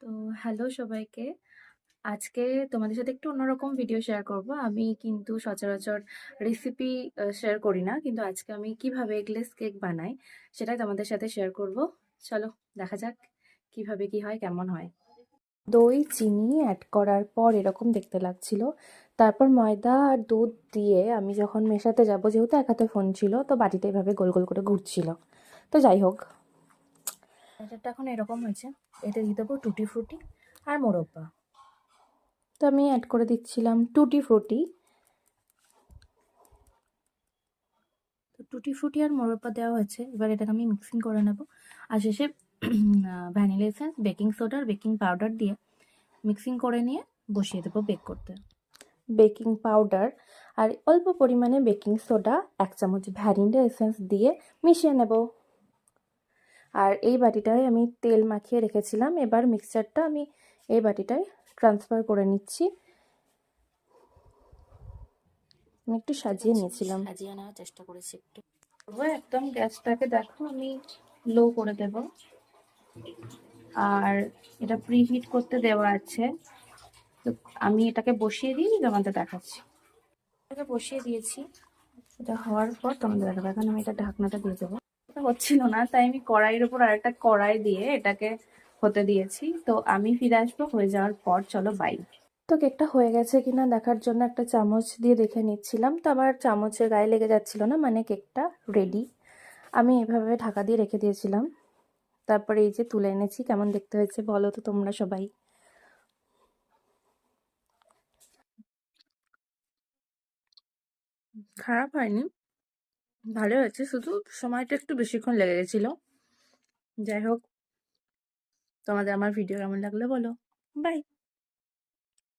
তো হ্যালো সবাইকে। আজকে তোমাদের সাথে একটু অন্যরকম ভিডিও শেয়ার করব। আমি কিন্তু সচরাচর রেসিপি শেয়ার করি না। কিন্তু আজকে আমি কিভাবে এগলেস কেক বানাই সেটাই তোমাদের সাথে শেয়ার করব। চলো দেখা যাক কিভাবে কি হয়, কেমন হয়। দই চিনি অ্যাড করার পর এরকম দেখতে লাগছিল। তারপর ময়দা আর দুধ দিয়ে আমি যখন মেশাতে যাব, যেহেতু এক হাতে ফোন ছিল তো বাটিটা এভাবে গোল গোল করে ঘুরছিল। তো যাই হোক, ব্যাটারটা এখন এরকম হয়েছে। এতে দিয়ে দেবো টুটি ফ্রুটি আর মোরব্বা। তো আমি অ্যাড করে দিচ্ছিলাম টুটি ফ্রুটি। তো টুটি ফ্রুটি আর মোরব্বা দেওয়া হয়েছে। এবার এটাকে আমি মিক্সিং করে নেব। আর শেষে ভ্যানিলা এসেন্স, বেকিং সোডা আর বেকিং পাউডার দিয়ে মিক্সিং করে নিয়ে বসিয়ে দেবো বেক করতে। বেকিং পাউডার আর অল্প পরিমাণে বেকিং সোডা, 1 চামচ ভ্যানিলা এসেন্স দিয়ে মিশিয়ে নেব। আর এই বাটিটায় আমি তেল মাখিয়ে রেখেছিলাম। এবার মিক্সচারটা আমি এই বাটিটায় ট্রান্সফার করে নিচ্ছি। আমি একটু সাজিয়ে নিয়েছিলাম, সাজিয়ে নেওয়ার চেষ্টা করেছি একটু। একদম গ্যাসটাকে দেখো আমি লো করে দেব। আর এটা প্রিহিট করতে দেওয়া আছে। তো আমি এটাকে বসিয়ে দিই, তোমাদের দেখাচ্ছি। এটাকে বসিয়ে দিয়েছি। এটা হওয়ার পর তোমাদের দেখাবো। এখন আমি এটা ঢাকনাটা দিয়ে দেবো। এটা হচ্ছিল না, তাই আমি কড়াইয়ের উপর আরেকটা কড়াই দিয়ে এটাকে হতে দিয়েছি। তো আমি ফিরে আসবো হয়ে যাওয়ার পর। চলো বাই। তো কেকটা হয়ে গেছে কিনা দেখার জন্য একটা চামচ দিয়ে দেখে নিচ্ছিলাম। তো আমার চামচের গায়ে লেগে যাচ্ছিল না, মানে কেকটা রেডি। আমি এভাবে ঢাকা দিয়ে রেখে দিয়েছিলাম। তারপরে এই যে তুলে এনেছি। কেমন দেখতে হয়েছে বলো তো তোমরা সবাই। খারাপ হয়নি, ভালো হয়েছে, শুধু সময়টা একটু বেশিক্ষণ লেগে গেছিল। যাই হোক, তোমাদের আমার ভিডিও কেমন লাগলো বলো। বাই।